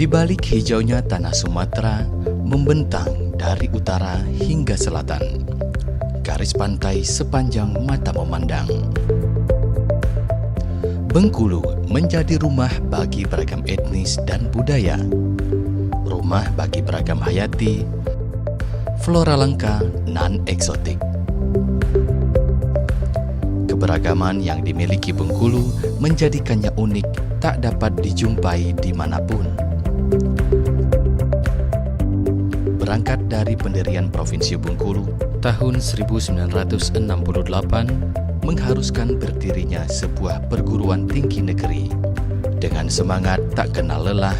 Di balik hijaunya tanah Sumatera membentang dari utara hingga selatan. Garis pantai sepanjang mata memandang. Bengkulu menjadi rumah bagi beragam etnis dan budaya. Rumah bagi beragam hayati, flora langka nan eksotik. Keberagaman yang dimiliki Bengkulu menjadikannya unik, tak dapat dijumpai dimanapun. Berangkat dari pendirian Provinsi Bengkulu tahun 1968, mengharuskan berdirinya sebuah perguruan tinggi negeri. Dengan semangat tak kenal lelah,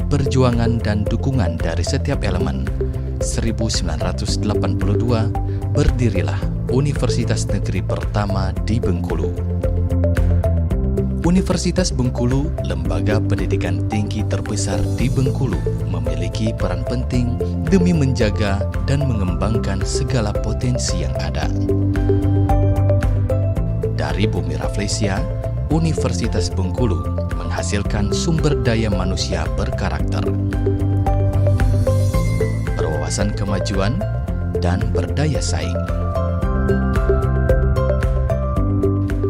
perjuangan dan dukungan dari setiap elemen, 1982 berdirilah Universitas Negeri pertama di Bengkulu. Universitas Bengkulu, lembaga pendidikan tinggi terbesar di Bengkulu, memiliki peran penting demi menjaga dan mengembangkan segala potensi yang ada. Dari bumi Rafflesia, Universitas Bengkulu menghasilkan sumber daya manusia berkarakter, berwawasan kemajuan, dan berdaya saing.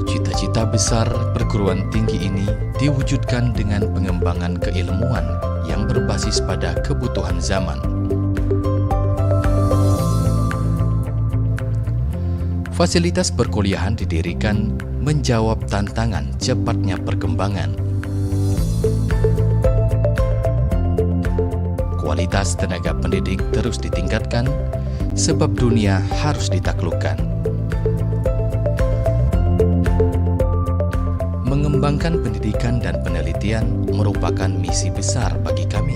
Cita-cita besar perguruan tinggi ini diwujudkan dengan pengembangan keilmuan yang berbasis pada kebutuhan zaman. Fasilitas perkuliahan didirikan menjawab tantangan cepatnya perkembangan. Kualitas tenaga pendidik terus ditingkatkan sebab dunia harus ditaklukkan. Mengembangkan pendidikan dan penelitian merupakan misi besar bagi kami.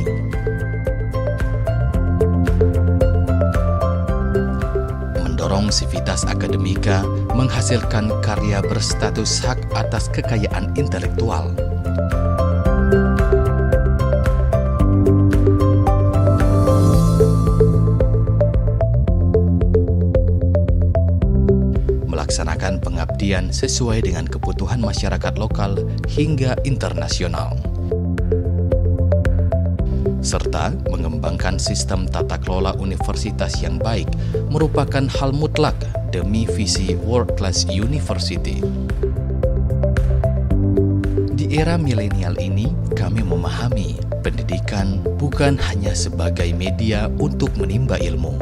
Mendorong sivitas akademika menghasilkan karya berstatus hak atas kekayaan intelektual. Melaksanakan pengabdian sesuai dengan kebutuhan masyarakat lokal hingga internasional, serta mengembangkan sistem tata kelola universitas yang baik merupakan hal mutlak demi visi World Class University. Di era milenial ini, kami memahami pendidikan bukan hanya sebagai media untuk menimba ilmu,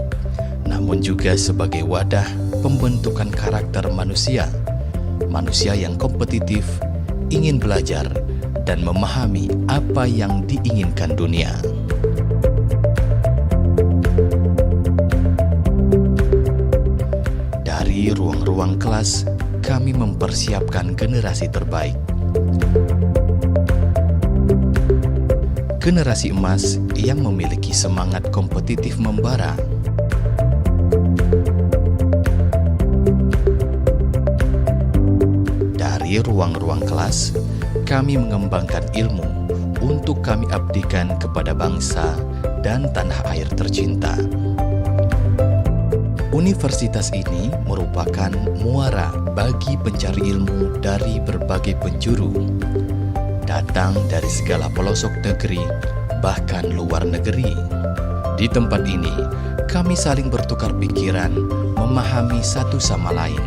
namun juga sebagai wadah pembentukan karakter manusia. Manusia yang kompetitif, ingin belajar, dan memahami apa yang diinginkan dunia. Dari ruang-ruang kelas, kami mempersiapkan generasi terbaik. Generasi emas yang memiliki semangat kompetitif membara. Dari ruang-ruang kelas, kami mengembangkan ilmu untuk kami abdikan kepada bangsa dan tanah air tercinta. Universitas ini merupakan muara bagi pencari ilmu dari berbagai penjuru, datang dari segala pelosok negeri, bahkan luar negeri. Di tempat ini, kami saling bertukar pikiran, memahami satu sama lain,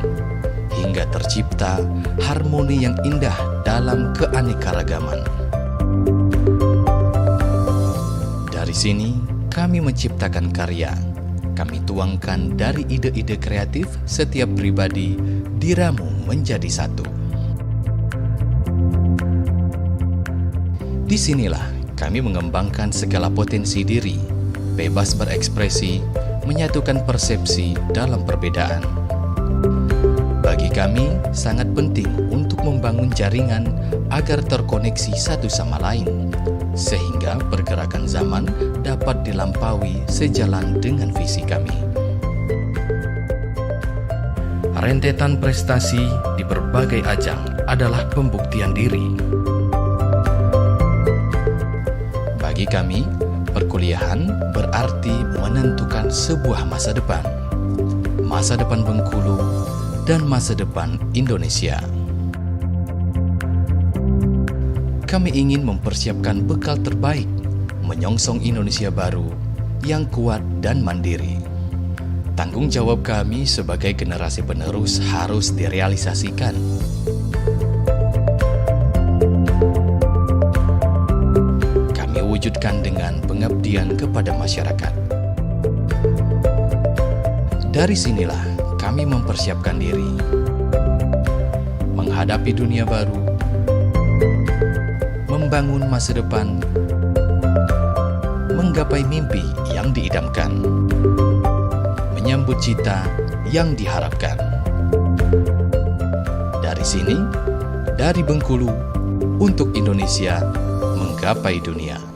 hingga tercipta harmoni yang indah dalam keanekaragaman. Dari sini, kami menciptakan karya. Kami tuangkan dari ide-ide kreatif setiap pribadi diramu menjadi satu. Disinilah kami mengembangkan segala potensi diri, bebas berekspresi, menyatukan persepsi dalam perbedaan. Bagi kami, sangat penting untuk membangun jaringan agar terkoneksi satu sama lain, sehingga pergerakan zaman dapat dilampaui sejalan dengan visi kami. Rentetan prestasi di berbagai ajang adalah pembuktian diri. Bagi kami, perkuliahan berarti menentukan sebuah masa depan Bengkulu, dan masa depan Indonesia. Kami ingin mempersiapkan bekal terbaik menyongsong Indonesia baru yang kuat dan mandiri. Tanggung jawab kami sebagai generasi penerus harus direalisasikan. Kami wujudkan dengan pengabdian kepada masyarakat. Dari sinilah kami mempersiapkan diri menghadapi dunia baru, membangun masa depan, menggapai mimpi yang diidamkan, menyambut cita yang diharapkan. Dari sini, dari Bengkulu, untuk Indonesia menggapai dunia.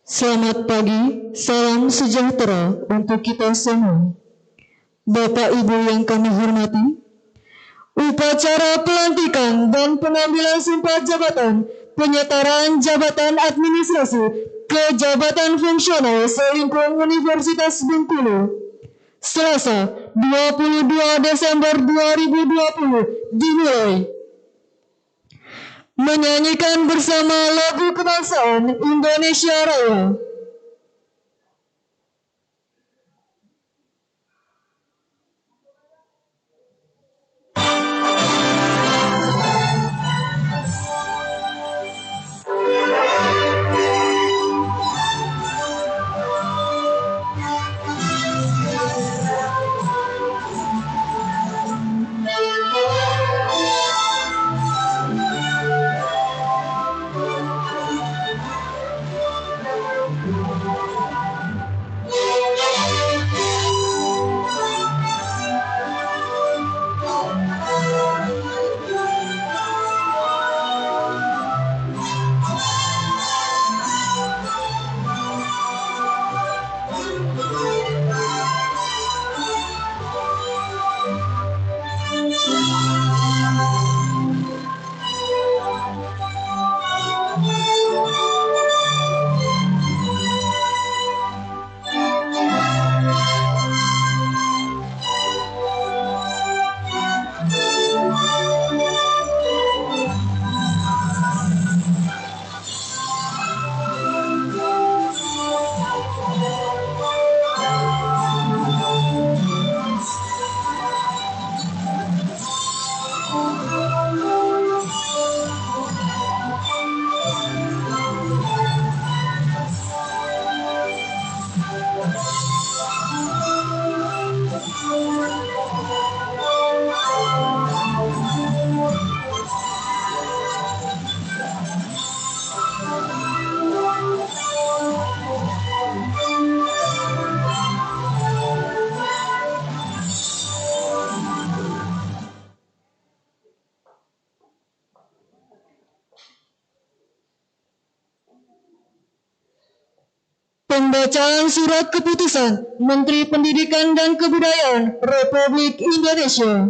Selamat pagi, salam sejahtera untuk kita semua. Bapak Ibu yang kami hormati, upacara pelantikan dan pengambilan sumpah jabatan penyetaraan jabatan administrasi ke jabatan fungsional selingkuh Universitas Bengkulu, Selasa 22 Desember 2020 dimulai. Menyanyikan bersama lagu kebangsaan Indonesia Raya. Pembacaan Surat Keputusan Menteri Pendidikan dan Kebudayaan Republik Indonesia.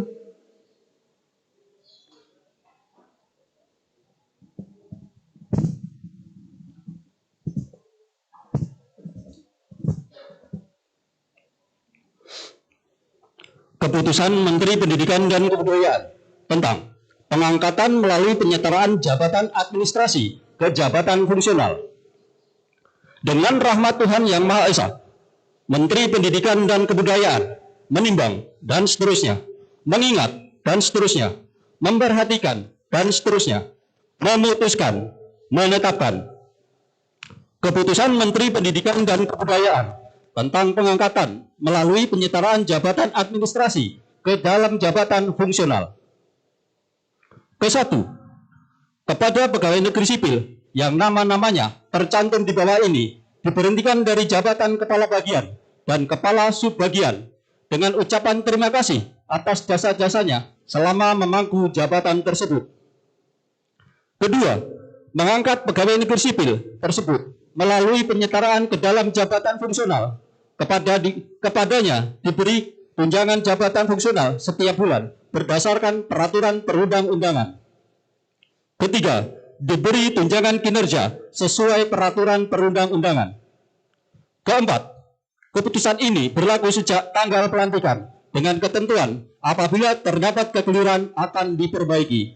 Keputusan Menteri Pendidikan dan Kebudayaan tentang pengangkatan melalui penyetaraan jabatan administrasi ke jabatan fungsional. Dengan rahmat Tuhan Yang Maha Esa, Menteri Pendidikan dan Kebudayaan menimbang dan seterusnya, mengingat dan seterusnya, memperhatikan dan seterusnya, memutuskan, menetapkan Keputusan Menteri Pendidikan dan Kebudayaan tentang pengangkatan melalui penyetaraan jabatan administrasi ke dalam jabatan fungsional. Ke-1, kepada pegawai negeri sipil yang nama-namanya tercantum di bawah ini diberhentikan dari jabatan kepala bagian dan kepala subbagian dengan ucapan terima kasih atas jasa-jasanya selama memangku jabatan tersebut. Kedua, mengangkat pegawai negeri sipil tersebut melalui penyetaraan ke dalam jabatan fungsional kepadanya diberi tunjangan jabatan fungsional setiap bulan berdasarkan peraturan perundang-undangan. Ketiga, diberi tunjangan kinerja sesuai peraturan perundang-undangan. Keempat, keputusan ini berlaku sejak tanggal pelantikan dengan ketentuan apabila terdapat kekeliruan akan diperbaiki.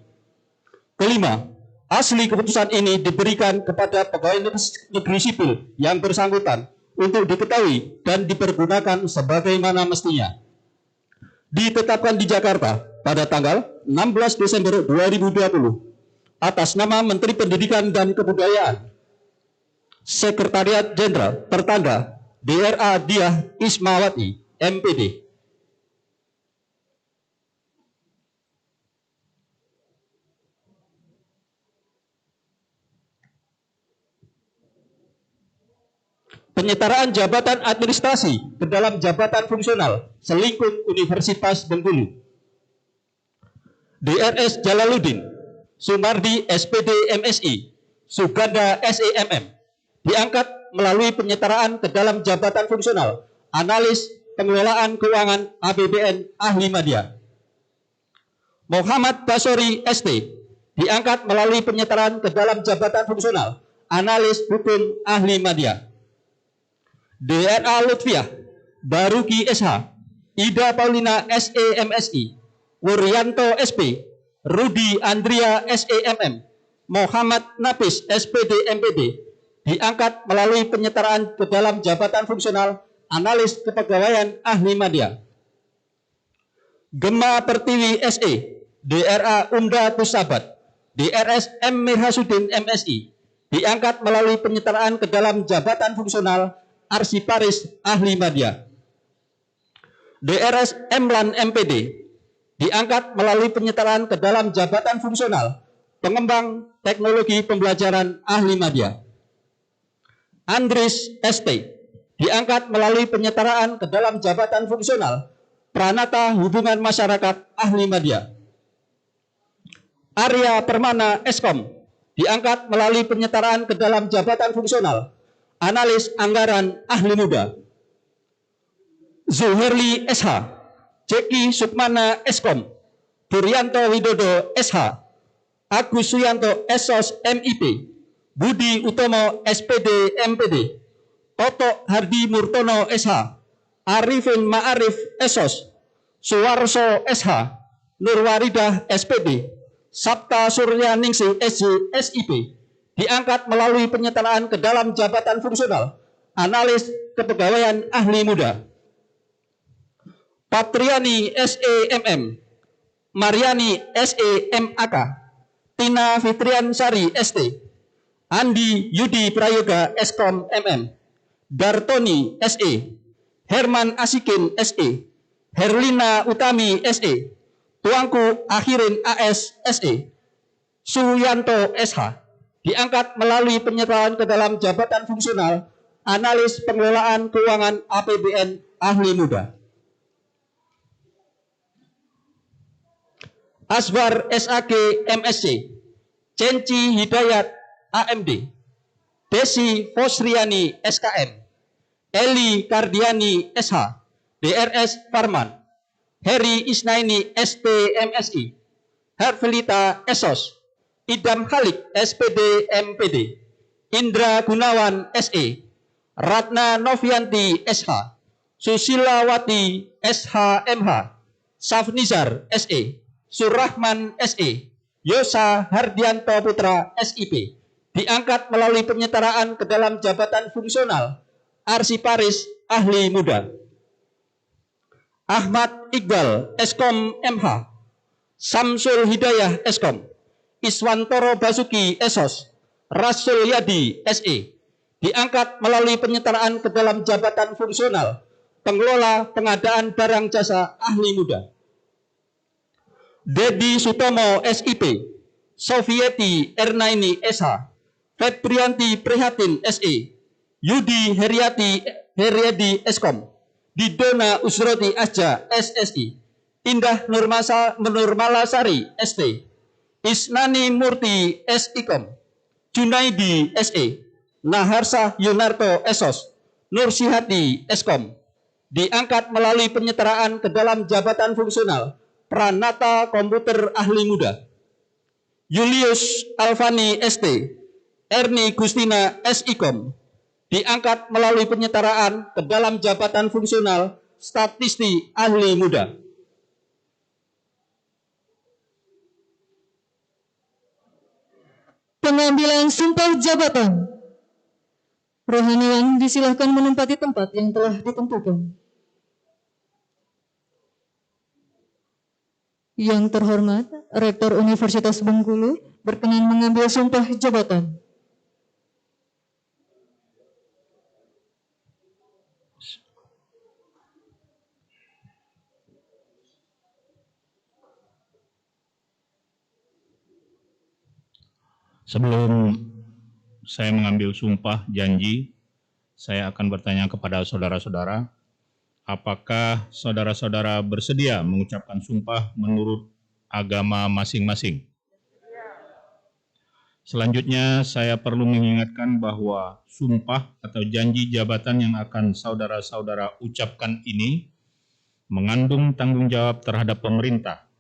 Kelima, asli keputusan ini diberikan kepada pegawai negeri sipil yang bersangkutan untuk diketahui dan dipergunakan sebagaimana mestinya. Ditetapkan di Jakarta pada tanggal 16 Desember 2020 atas nama Menteri Pendidikan dan Kebudayaan. Sekretariat Jenderal tertanda DRA Diah Ismawati, MPD. Penyetaraan jabatan administrasi ke dalam jabatan fungsional selingkuh Universitas Bengkulu. DRS Jalaluddin Sumardi SPD MSI Suganda SEMM diangkat melalui penyetaraan ke dalam jabatan fungsional analis pengelolaan keuangan APBN ahli media. Muhammad Basori ST diangkat melalui penyetaraan ke dalam jabatan fungsional analis hukum ahli media. DRA Lutfiah Baruki SH Ida Paulina SEMSI Wuryanto SP Rudi Andria SEMM Muhammad Nafis SPD MPD diangkat melalui penyetaraan ke dalam jabatan fungsional analis kepegawaian ahli media. Gema Pertiwi SE DRA Umda Tusabat DRS M. Mirhasudin MSI diangkat melalui penyetaraan ke dalam jabatan fungsional arsiparis ahli media. DRS Emlan MPD diangkat melalui penyetaraan ke dalam jabatan fungsional pengembang teknologi pembelajaran ahli media. Andris ST diangkat melalui penyetaraan ke dalam jabatan fungsional Pranata Hubungan Masyarakat ahli media. Arya Permana Eskom diangkat melalui penyetaraan ke dalam jabatan fungsional analis anggaran ahli muda. Zuherli SH Jeki Sukmana Eskom Puryanto Widodo SH Agus Suyanto Esos MIP Budi Utomo SPD MPD Toto Hardi Murtono SH Arifin Ma'arif Esos Suwarso SH Nurwaridah SPD Sabta Suryaningsih SJ SIP diangkat melalui penyetaraan ke dalam jabatan fungsional analis kepegawaian ahli muda. Patriani SEMM Mariani SEMAK Tina Fitrian Sari ST Andi Yudi Prayoga Eskom MM Dartoni SE Herman Asikin SE Herlina Utami SE Tuangku Akhirin AS SE Suyanto SH diangkat melalui penyetaraan ke dalam jabatan fungsional analis pengelolaan keuangan APBN ahli muda. Asbar SAG MSC Cenci Hidayat AMD Desi Fosriani SKM Eli Kardiani SH DRS Farman Heri Isnaini ST MSI Herfelita Esos Idam Khalik SPD MPD Indra Gunawan SE Ratna Novianti SH Susilawati SHMH Safnizar SE, Surahman SE, Yosa Hardianto Putra SIP diangkat melalui penyetaraan ke dalam jabatan fungsional Arsiparis Ahli Muda. Ahmad Iqbal Eskom MH, Samsul Hidayah Eskom, Iswantoro Basuki Esos, Rasul Yadi SE diangkat melalui penyetaraan ke dalam jabatan fungsional Pengelola Pengadaan Barang Jasa Ahli Muda. Dedi Sutomo SIP, Sofieti Ernaini SH, Febrianti Prihatin SE, Yudi Heriadi Eskom, Didona Usroti Asja SSI, Indah Nurmalasari ST, Isnani Murti SIKOM, Junaidi SE, Naharsa Yunarto Esos, Nursihati Eskom diangkat melalui penyetaraan ke dalam jabatan fungsional Pranata Komputer Ahli Muda. Julius Alfani ST, Erni Gustina SIKOM diangkat melalui penyetaraan ke dalam jabatan fungsional Statisti Ahli Muda. Pengambilan sumpah jabatan. Rohaniwan disilahkan menempati tempat yang telah ditentukan. Yang terhormat, Rektor Universitas Bengkulu berkenan mengambil sumpah jabatan. Sebelum saya mengambil sumpah janji, saya akan bertanya kepada saudara-saudara, apakah saudara-saudara bersedia mengucapkan sumpah menurut agama masing-masing? Selanjutnya, saya perlu mengingatkan bahwa sumpah atau janji jabatan yang akan saudara-saudara ucapkan ini mengandung tanggung jawab terhadap pemerintah.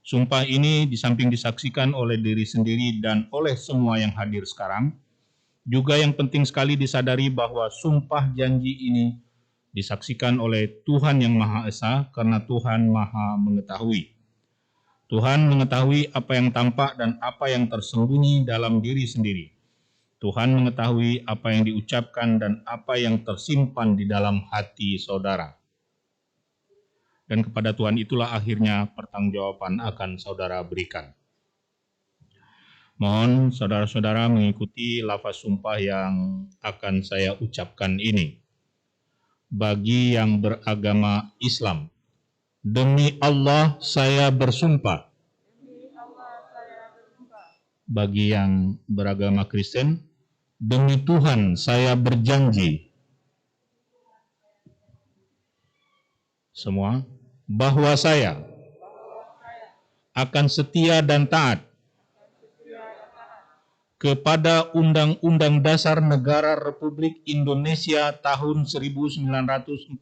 Sumpah ini di samping disaksikan oleh diri sendiri dan oleh semua yang hadir sekarang, juga yang penting sekali disadari bahwa sumpah janji ini disaksikan oleh Tuhan yang Maha Esa karena Tuhan Maha Mengetahui. Tuhan mengetahui apa yang tampak dan apa yang tersembunyi dalam diri sendiri. Tuhan mengetahui apa yang diucapkan dan apa yang tersimpan di dalam hati saudara. Dan kepada Tuhan itulah akhirnya pertanggungjawaban akan saudara berikan. Mohon saudara-saudara mengikuti lafaz sumpah yang akan saya ucapkan ini. Bagi yang beragama Islam, demi Allah saya bersumpah. Bagi yang beragama Kristen, demi Tuhan saya berjanji. Semua, bahwa saya akan setia dan taat kepada Undang-Undang Dasar Negara Republik Indonesia tahun 1945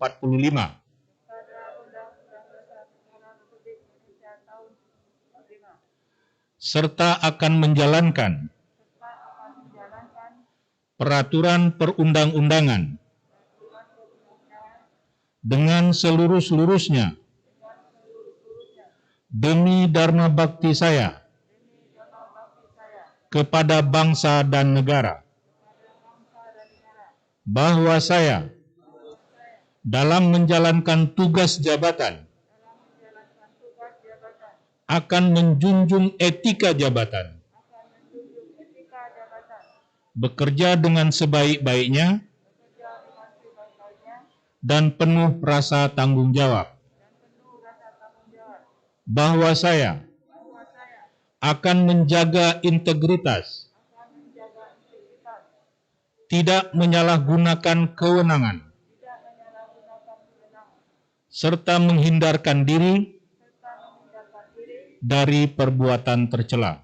serta akan menjalankan peraturan perundang-undangan dengan seluruh-seluruhnya demi dharma bakti saya kepada bangsa dan negara, bahwa saya dalam menjalankan tugas jabatan akan menjunjung etika jabatan, bekerja dengan sebaik-baiknya dan penuh rasa tanggung jawab, bahwa saya akan menjaga integritas, tidak menyalahgunakan kewenangan, serta menghindarkan diri dari perbuatan tercela.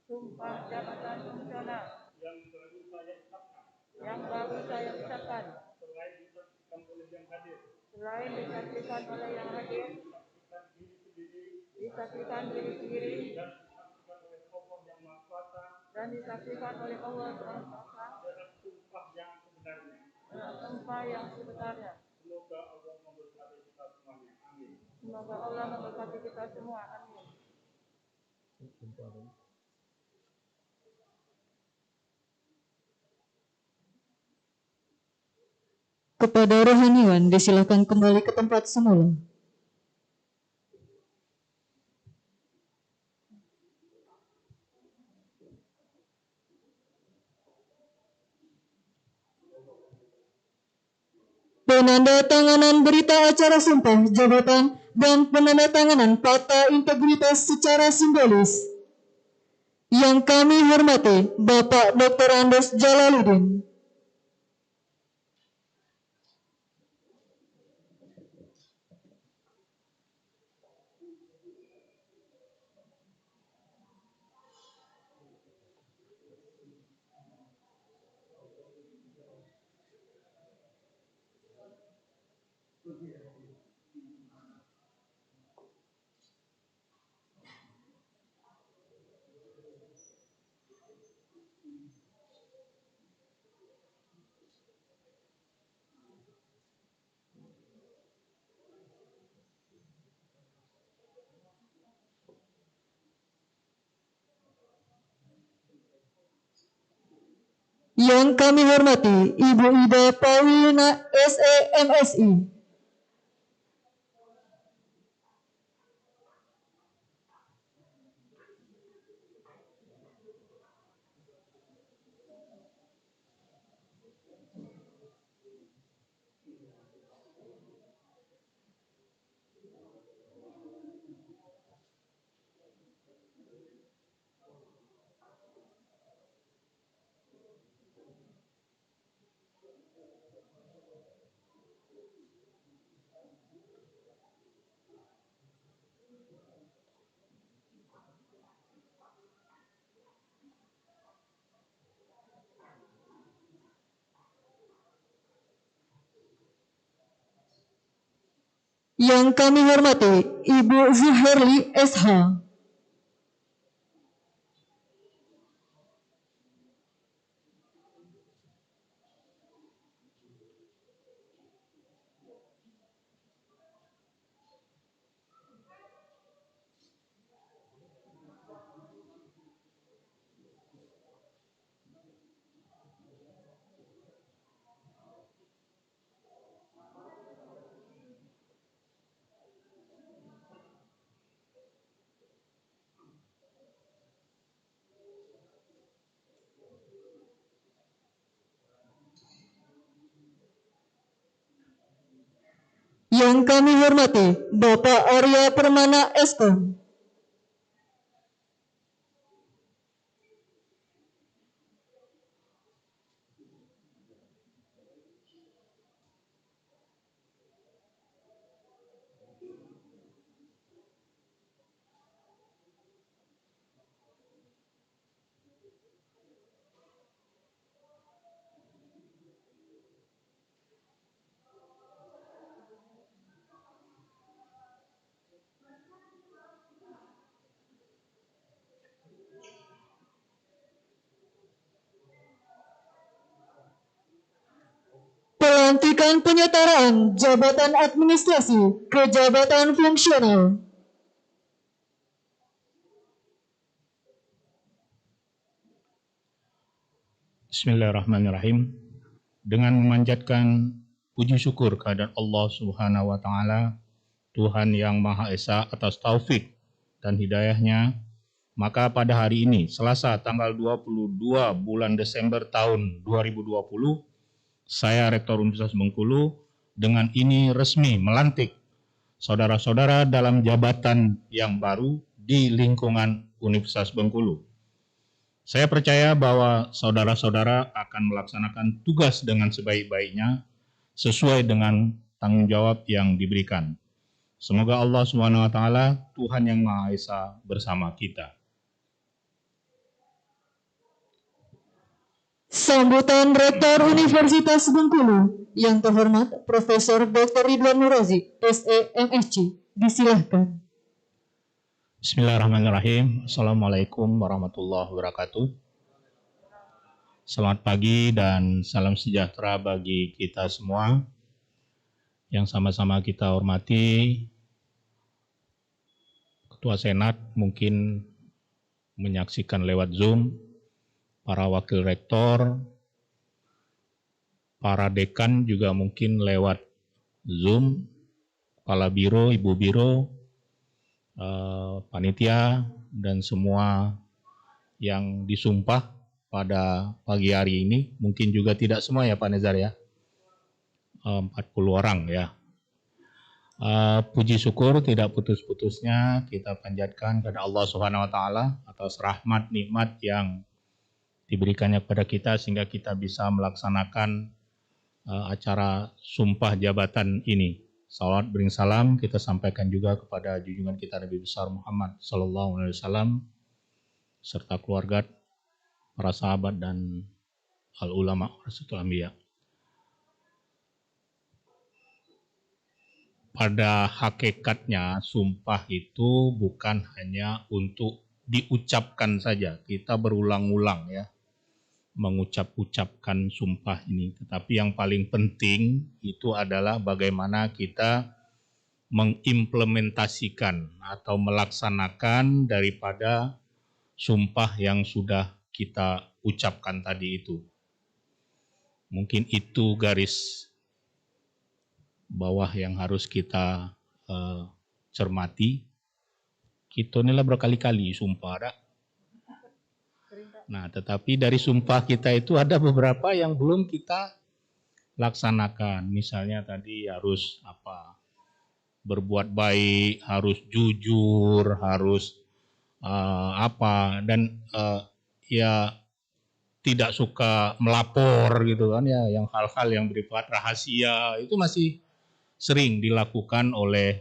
Sumpah jabatan fungsional yang baru saya ucapkan selain disaksikan oleh yang hadir selain disaksikan oleh yang hadir, disaksikan diri sendiri, dan disaksikan oleh Allah SWT dalam sumpah yang sebenarnya. Semoga Allah memberkati kita semua. Amin. Kepada rohaniwan disilakan kembali ke tempat semula. Penandatanganan berita acara sumpah jabatan dan penandatanganan fakta integritas secara simbolis. Yang kami hormati Bapak Dr. Andes Jalaluddin, yang kami hormati Ibu Ida Paulina SE MSI, yang kami hormati Ibu Zuherli SH, yang kami hormati Bapak Arya Permana Eskom, pelantikan penyetaraan jabatan administrasi ke jabatan fungsional. Bismillahirrahmanirrahim. Dengan memanjatkan puji syukur kehadirat Allah Subhanahu wa taala, Tuhan yang Maha Esa atas taufik dan hidayahnya, maka pada hari ini, Selasa tanggal 22 bulan Desember tahun 2020, saya Rektor Universitas Bengkulu dengan ini resmi melantik saudara-saudara dalam jabatan yang baru di lingkungan Universitas Bengkulu. Saya percaya bahwa saudara-saudara akan melaksanakan tugas dengan sebaik-baiknya sesuai dengan tanggung jawab yang diberikan. Semoga Allah Subhanahu wa taala, Tuhan yang Maha Esa bersama kita. Sambutan Rektor Universitas Bengkulu yang terhormat Profesor Dr. Ridwan Nurazi, SE MSc, disilahkan. Bismillahirrahmanirrahim. Assalamualaikum warahmatullahi wabarakatuh. Selamat pagi dan salam sejahtera bagi kita semua yang sama-sama kita hormati. Ketua Senat mungkin menyaksikan lewat Zoom, para wakil rektor, para dekan juga mungkin lewat Zoom, kepala biro, ibu biro, panitia, dan semua yang disumpah pada pagi hari ini. Mungkin juga tidak semua ya Pak Nezar ya, 40 orang ya. Puji syukur tidak putus-putusnya kita panjatkan kepada Allah Subhanahu wa Ta'ala atas rahmat nikmat yang diberikannya kepada kita sehingga kita bisa melaksanakan acara sumpah jabatan ini. Salawat bering salam kita sampaikan juga kepada junjungan kita Nabi besar Muhammad sallallahu alaihi wasallam serta keluarga, para sahabat dan al ulama warasatul anbiya. Pada hakikatnya sumpah itu bukan hanya untuk diucapkan saja. Kita berulang-ulang ya mengucapkan sumpah ini. Tetapi yang paling penting itu adalah bagaimana kita mengimplementasikan atau melaksanakan daripada sumpah yang sudah kita ucapkan tadi itu. Mungkin itu garis bawah yang harus kita cermati. Kita inilah berkali-kali sumpah ada. Nah, tetapi dari sumpah kita itu ada beberapa yang belum kita laksanakan. Misalnya tadi harus berbuat baik, harus jujur, harus dan ya tidak suka melapor gitu kan ya, yang hal-hal yang bersifat rahasia itu masih sering dilakukan oleh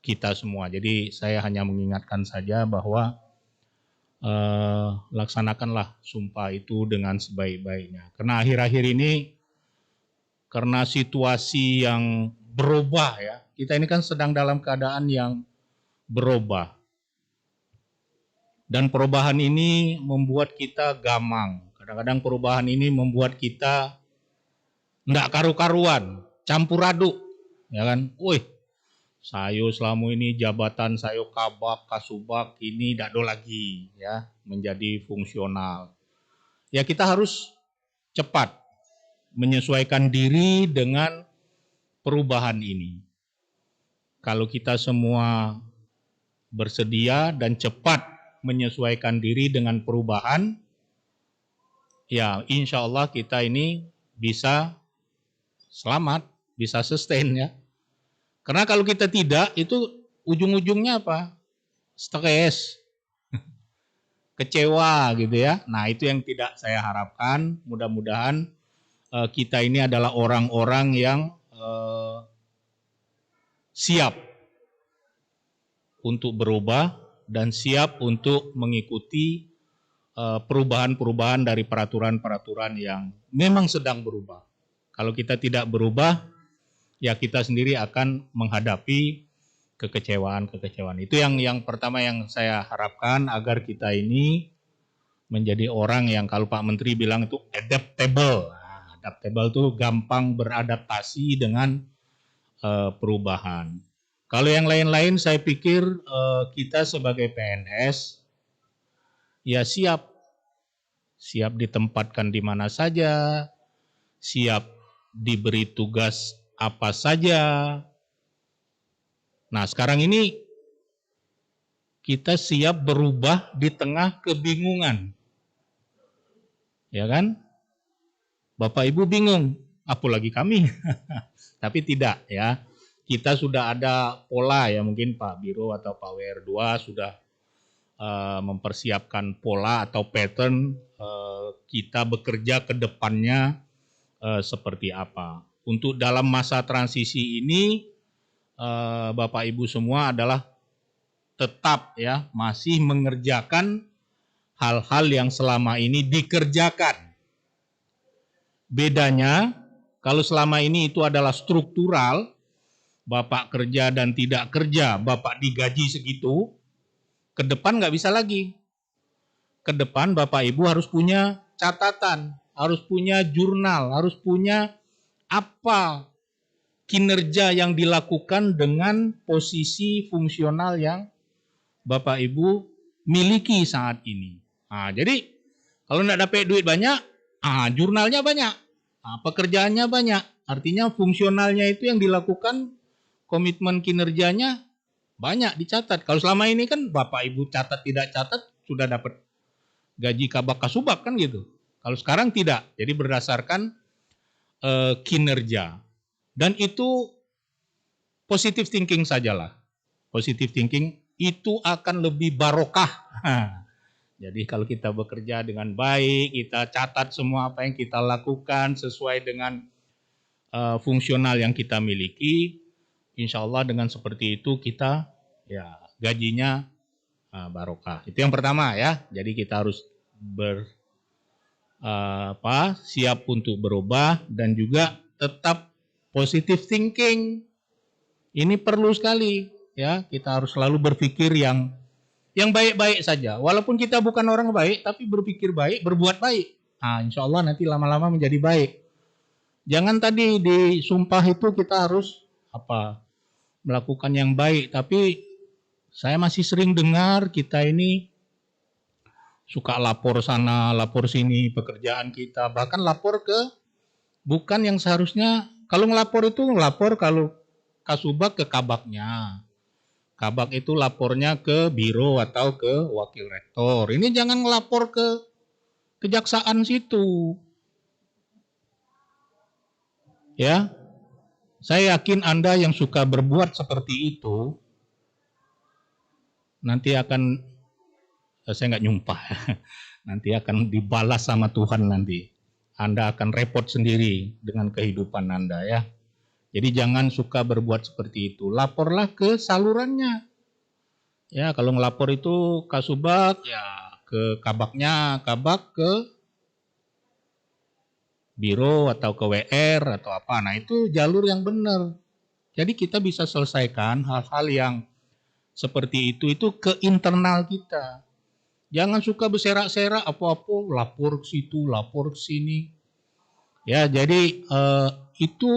kita semua. Jadi saya hanya mengingatkan saja bahwa laksanakanlah sumpah itu dengan sebaik-baiknya. Karena akhir-akhir ini karena situasi yang berubah ya, kita ini kan sedang dalam keadaan yang berubah. Dan perubahan ini membuat kita gamang. Kadang-kadang perubahan ini membuat kita enggak karu-karuan, campur aduk, ya kan? Saya selama ini jabatan saya kabak, kasubag, ini tidak ada lagi ya menjadi fungsional. Ya kita harus cepat menyesuaikan diri dengan perubahan ini. Kalau kita semua bersedia dan cepat menyesuaikan diri dengan perubahan, ya insya Allah kita ini bisa selamat, bisa sustain ya. Karena kalau kita tidak, itu ujung-ujungnya apa? Stres, kecewa gitu ya. Nah itu yang tidak saya harapkan. Mudah-mudahan kita ini adalah orang-orang yang siap untuk berubah dan siap untuk mengikuti perubahan-perubahan dari peraturan-peraturan yang memang sedang berubah. Kalau kita tidak berubah, ya kita sendiri akan menghadapi kekecewaan-kekecewaan. Itu yang pertama yang saya harapkan agar kita ini menjadi orang yang kalau Pak Menteri bilang itu adaptable. Nah, adaptable itu gampang beradaptasi dengan perubahan. Kalau yang lain-lain saya pikir kita sebagai PNS ya siap ditempatkan di mana saja, siap diberi tugas apa saja. Nah sekarang ini kita siap berubah di tengah kebingungan. Ya kan? Bapak Ibu bingung, apalagi kami. Tapi tidak ya. Kita sudah ada pola ya, mungkin Pak Biro atau Pak WR2 sudah mempersiapkan pola atau pattern kita bekerja ke depannya seperti apa. Untuk dalam masa transisi ini Bapak Ibu semua adalah tetap ya masih mengerjakan hal-hal yang selama ini dikerjakan. Bedanya, kalau selama ini itu adalah struktural, Bapak kerja dan tidak kerja, Bapak digaji segitu, ke depan nggak bisa lagi. Ke depan Bapak Ibu harus punya catatan, harus punya jurnal, harus punya apa kinerja yang dilakukan dengan posisi fungsional yang Bapak Ibu miliki saat ini. Nah, jadi kalau nggak dapat duit banyak, jurnalnya banyak, pekerjaannya banyak. Artinya fungsionalnya itu yang dilakukan, komitmen kinerjanya banyak dicatat. Kalau selama ini kan Bapak Ibu catat tidak catat sudah dapat gaji kabak kasubag kan gitu. Kalau sekarang tidak, jadi berdasarkan kinerja. Dan itu positive thinking sajalah. Positive thinking itu akan lebih barokah. Jadi kalau kita bekerja dengan baik, kita catat semua apa yang kita lakukan sesuai dengan fungsional yang kita miliki, insya Allah dengan seperti itu kita ya gajinya barokah. Itu yang pertama ya. Jadi kita harus siap untuk berubah dan juga tetap positive thinking. Ini perlu sekali ya. Kita harus selalu berpikir yang baik-baik saja. Walaupun kita bukan orang baik, tapi berpikir baik, berbuat baik. Insya Allah nanti lama-lama menjadi baik. Jangan tadi di sumpah itu kita harus melakukan yang baik. Tapi saya masih sering dengar kita ini suka lapor sana, lapor sini pekerjaan kita. Bahkan lapor ke bukan yang seharusnya. Kalau ngelapor itu ngelapor kalau kasubag ke kabaknya. Kabak itu lapornya ke biro atau ke wakil rektor. Ini jangan ngelapor ke kejaksaan situ. Ya, saya yakin Anda yang suka berbuat seperti itu, nanti akan, saya nggak nyumpah, nanti akan dibalas sama Tuhan nanti. Anda akan repot sendiri dengan kehidupan Anda ya. Jadi jangan suka berbuat seperti itu. Laporlah ke salurannya. Ya, kalau ngelapor itu kasubag, ya ke kabaknya, kabak ke biro atau ke WR atau apa. Nah, itu jalur yang benar. Jadi kita bisa selesaikan hal-hal yang seperti itu ke internal kita. Jangan suka berserak-serak apa-apa, lapor ke situ, lapor ke sini. Ya, jadi itu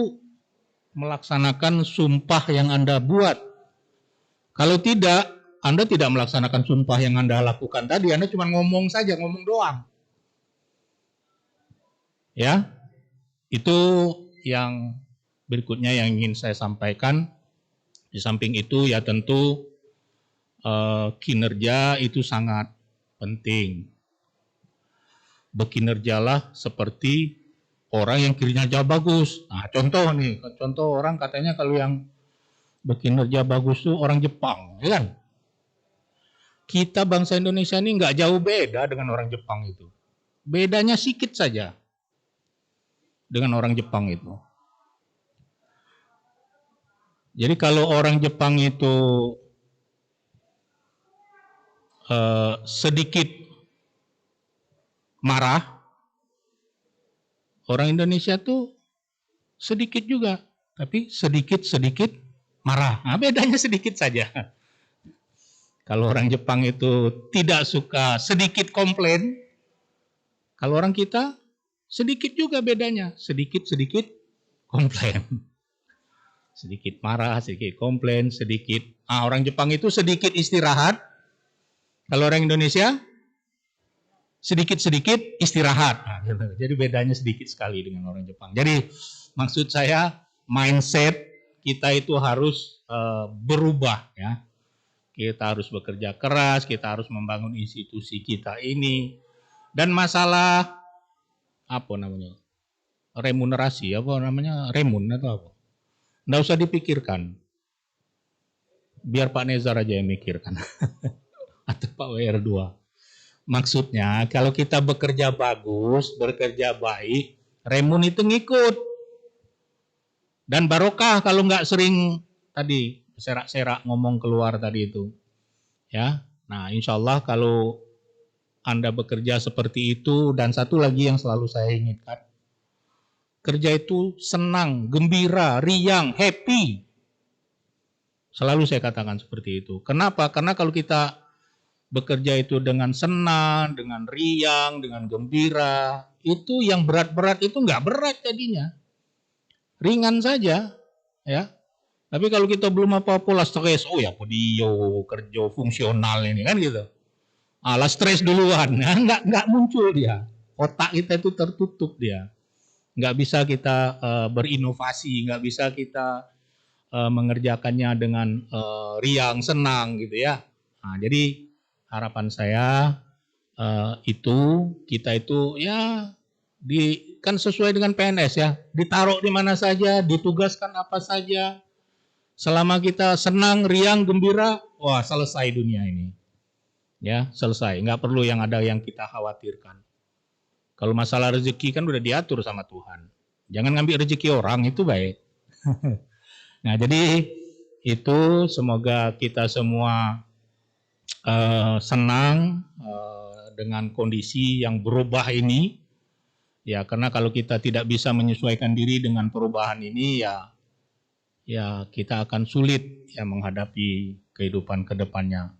melaksanakan sumpah yang Anda buat. Kalau tidak, Anda tidak melaksanakan sumpah yang Anda lakukan tadi. Anda cuma ngomong saja, ngomong doang. Ya, itu yang berikutnya yang ingin saya sampaikan. Di samping itu ya tentu kinerja itu sangat penting. Berkinerjalah seperti orang yang kinerja bagus. Nah, contoh orang katanya kalau yang berkinerja bagus itu orang Jepang, ya kan? Kita bangsa Indonesia ini nggak jauh beda dengan orang Jepang itu. Bedanya sedikit saja dengan orang Jepang itu. Jadi kalau orang Jepang itu sedikit marah, orang Indonesia tuh sedikit juga, tapi sedikit marah. Nah, bedanya sedikit saja. Kalau orang Jepang itu tidak suka sedikit komplain, kalau orang kita sedikit juga bedanya, sedikit komplain. Sedikit marah, sedikit komplain, sedikit. Orang Jepang itu sedikit istirahat, kalau orang Indonesia sedikit istirahat. Nah, gitu. Jadi bedanya sedikit sekali dengan orang Jepang. Jadi maksud saya mindset kita itu harus berubah ya. Kita harus bekerja keras, kita harus membangun institusi kita ini. Dan masalah remunerasi remun atau apa? Nggak usah dipikirkan. Biar Pak Nezar aja yang mikirkan. Atau Pak WR2. Maksudnya kalau kita bekerja bagus, bekerja baik, remun itu ngikut. Dan barokah kalau nggak sering tadi serak-serak ngomong keluar tadi itu. Ya, nah insya Allah kalau Anda bekerja seperti itu. Dan satu lagi yang selalu saya ingatkan, kerja itu senang, gembira, riang, happy. Selalu saya katakan seperti itu. Kenapa? Karena kalau kita bekerja itu dengan senang, dengan riang, dengan gembira, itu yang berat-berat itu nggak berat jadinya. Ringan saja, ya. Tapi kalau kita belum apa-apa lah stres, oh ya dia kerja fungsional ini kan gitu. Alah stres duluan, nggak muncul dia. Otak kita itu tertutup dia. Nggak bisa kita berinovasi, nggak bisa kita mengerjakannya dengan riang, senang gitu ya. Nah, jadi harapan saya kita itu ya kan sesuai dengan PNS ya, ditaruh di mana saja, ditugaskan apa saja, selama kita senang, riang, gembira, wah selesai dunia ini, ya selesai, nggak perlu yang ada yang kita khawatirkan. Kalau masalah rezeki kan udah diatur sama Tuhan, jangan ngambil rezeki orang itu baik. Nah jadi itu semoga kita semua senang dengan kondisi yang berubah ini, ya karena kalau kita tidak bisa menyesuaikan diri dengan perubahan ini ya kita akan sulit ya menghadapi kehidupan ke depannya.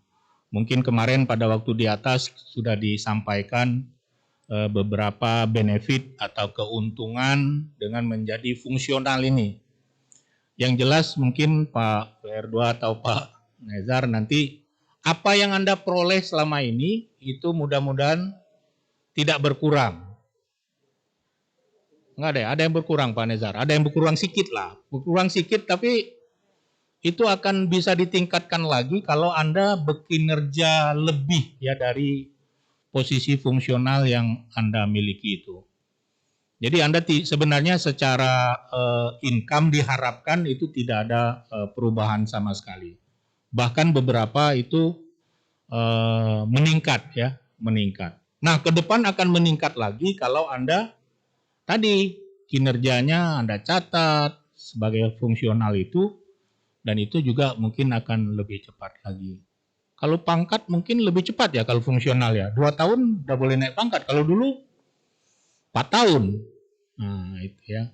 Mungkin kemarin pada waktu di atas sudah disampaikan beberapa benefit atau keuntungan dengan menjadi fungsional ini. Yang jelas mungkin Pak PR2 atau Pak Nezar nanti apa yang Anda peroleh selama ini itu mudah-mudahan tidak berkurang. Enggak ada yang berkurang Pak Nezar. Ada yang berkurang sedikit lah. Berkurang sedikit tapi itu akan bisa ditingkatkan lagi kalau Anda bekinerja lebih ya dari posisi fungsional yang Anda miliki itu. Jadi Anda sebenarnya secara income diharapkan itu tidak ada perubahan sama sekali. Bahkan beberapa itu meningkat ya, meningkat. Nah, ke depan akan meningkat lagi kalau Anda tadi kinerjanya Anda catat sebagai fungsional itu, dan itu juga mungkin akan lebih cepat lagi. Kalau pangkat mungkin lebih cepat ya kalau fungsional ya. 2 tahun udah boleh naik pangkat. Kalau dulu 4 tahun. Nah, itu ya.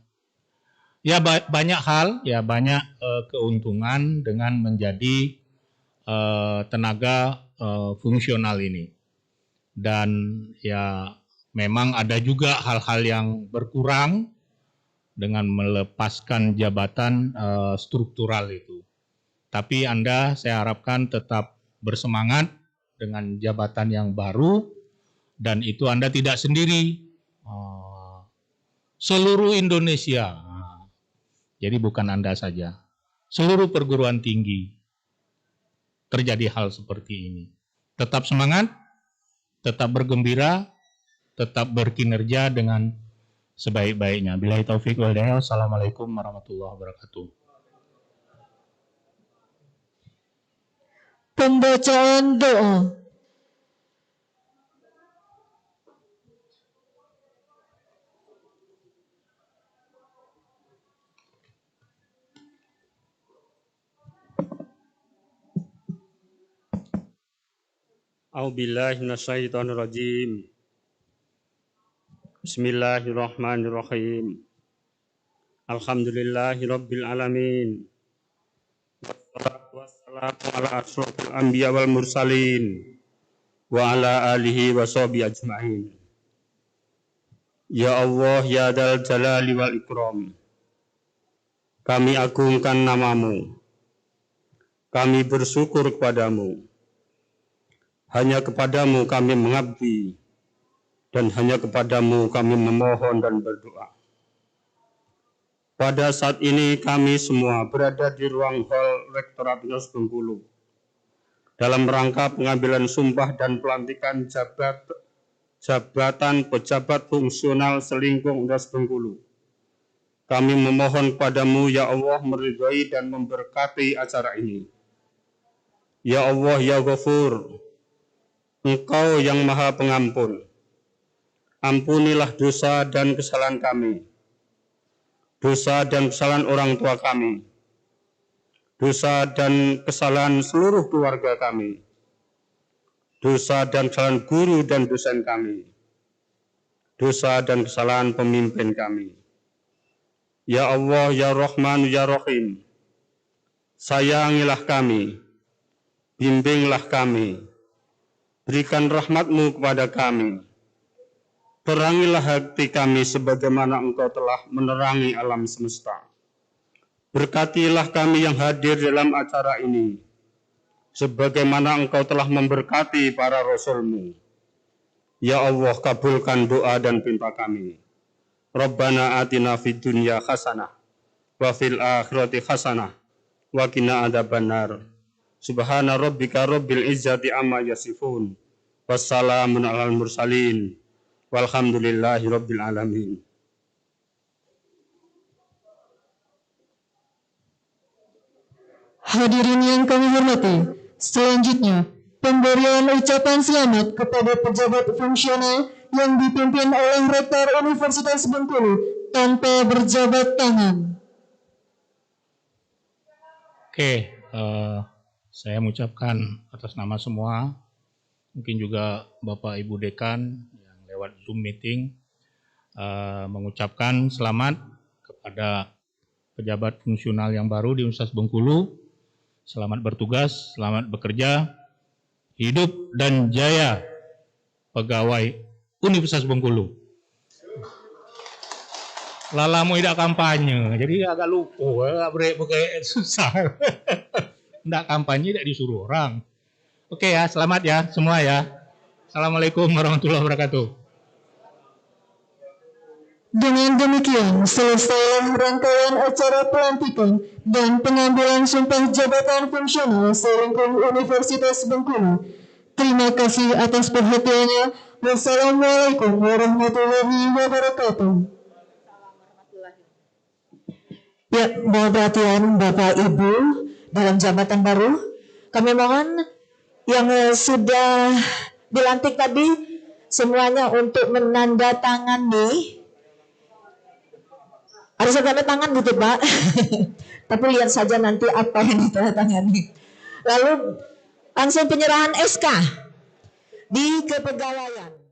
Ya banyak hal, ya banyak keuntungan dengan menjadi tenaga fungsional ini. Dan ya memang ada juga hal-hal yang berkurang dengan melepaskan jabatan struktural itu. Tapi Anda saya harapkan tetap bersemangat dengan jabatan yang baru, dan itu Anda tidak sendiri. Seluruh Indonesia, jadi bukan Anda saja, seluruh perguruan tinggi terjadi hal seperti ini. Tetap semangat, tetap bergembira, tetap berkinerja dengan sebaik-baiknya. Billahi taufiq wal hidayah. Assalamualaikum warahmatullahi wabarakatuh. Pembacaan doa. A'udzubillahi minasyaitonirrajim. Bismillahirrahmanirrahim. Alhamdulillahirabbil alamin. Wassalamu ala asyrofil anbiya wal mursalin wa ala alihi wa sahbihi ajma'in. Ya Allah ya dzal jalali wal ikram, kami agungkan namamu, kami bersyukur kepadamu. Hanya kepadamu kami mengabdi, dan hanya kepadamu kami memohon dan berdoa. Pada saat ini kami semua berada di ruang hall Rektorat Universitas Bengkulu dalam rangka pengambilan sumpah dan pelantikan jabatan pejabat fungsional selingkuh Universitas Bengkulu. Kami memohon padamu ya Allah meridhai dan memberkati acara ini. Ya Allah ya Ghafur, Engkau yang Maha Pengampun, ampunilah dosa dan kesalahan kami, dosa dan kesalahan orang tua kami, dosa dan kesalahan seluruh keluarga kami, dosa dan kesalahan guru dan dosen kami, dosa dan kesalahan pemimpin kami. Ya Allah, ya Rahman, ya Rahim, sayangilah kami, bimbinglah kami, berikan rahmat-Mu kepada kami, terangilah hati kami sebagaimana Engkau telah menerangi alam semesta. Berkatilah kami yang hadir dalam acara ini, sebagaimana Engkau telah memberkati para Rasul-Mu. Ya Allah, kabulkan doa dan pinta kami. Rabbana atina fid dunya hasanah, wa fil akhirati hasanah, wa qina adzabannar. Subhana rabbika rabbil izzati amma yasifun, wassalamun alal mursalin, walhamdulillahi rabbil alamin. Hadirin yang kami hormati, selanjutnya pemberian ucapan selamat kepada pejabat fungsional yang dipimpin oleh Rektor Universitas Bengkulu tanpa berjabat tangan. Oke, saya mengucapkan atas nama semua, mungkin juga Bapak Ibu Dekan yang lewat Zoom meeting, mengucapkan selamat kepada pejabat fungsional yang baru di Universitas Bengkulu. Selamat bertugas, selamat bekerja, hidup dan jaya pegawai Universitas Bengkulu. Lalamu tidak kampanye, jadi agak lupa, agak susah. Tidak kampanye, tidak disuruh orang. Oke ya, selamat ya semua ya. Assalamualaikum warahmatullahi wabarakatuh. Dengan demikian, selesai rangkaian acara pelantikan dan pengambilan sumpah jabatan fungsional selingkuh Universitas Bengkulu. Terima kasih atas perhatiannya. Wassalamualaikum warahmatullahi wabarakatuh. Ya, mohon perhatian Bapak Ibu dalam jabatan baru. Kami mohon yang sudah dilantik tadi semuanya untuk menandatangani. Harus tanda tangan gitu Pak. Tapi lihat saja nanti apa yang ditandatangani. Lalu langsung penyerahan SK di kepegawaian.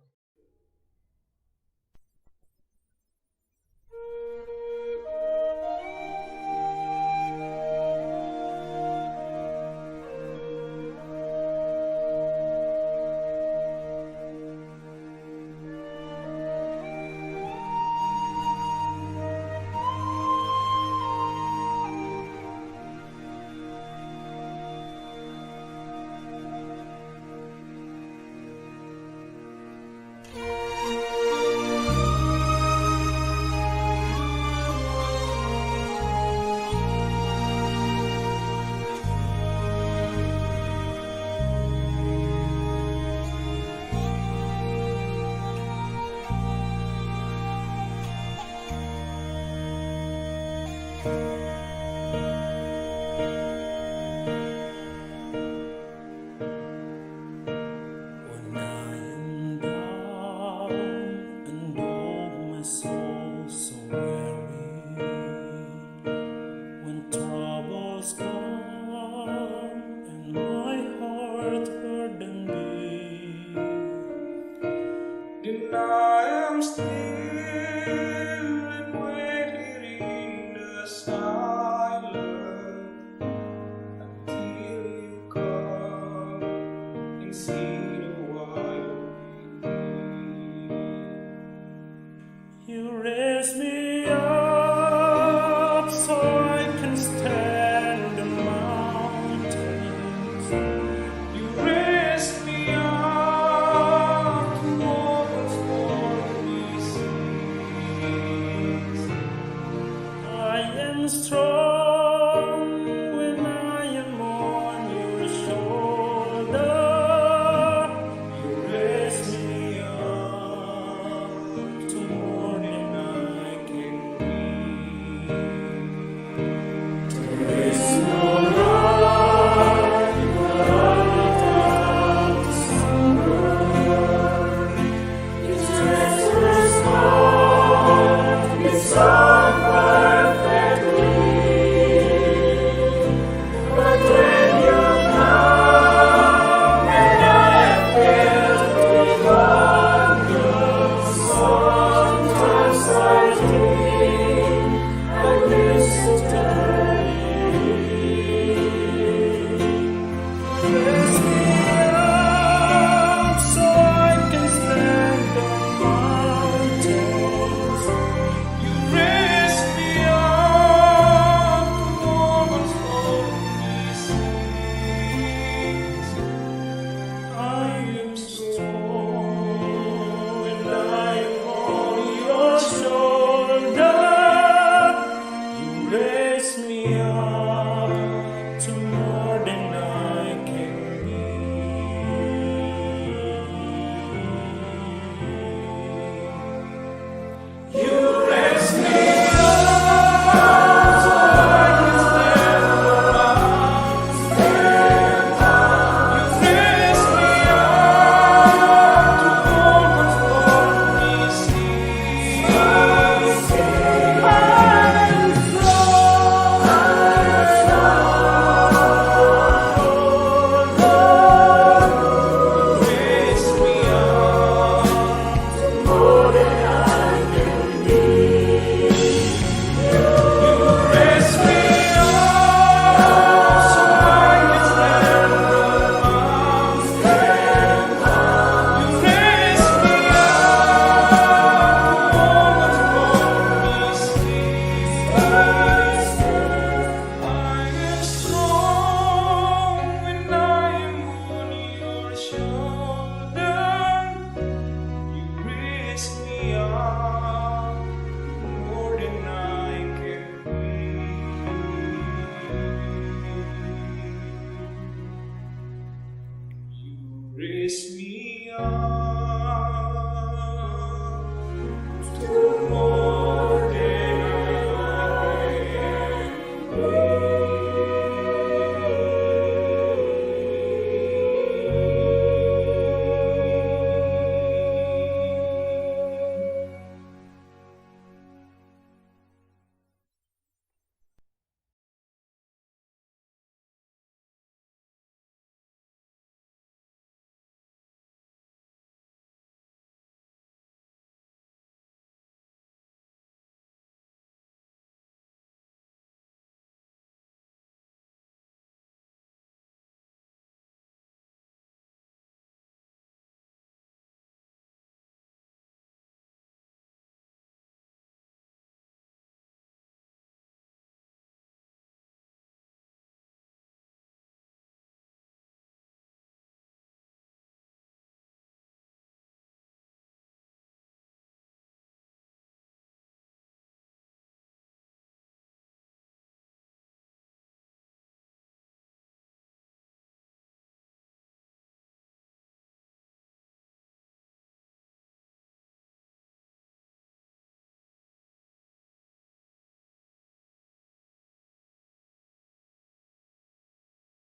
Haleluya.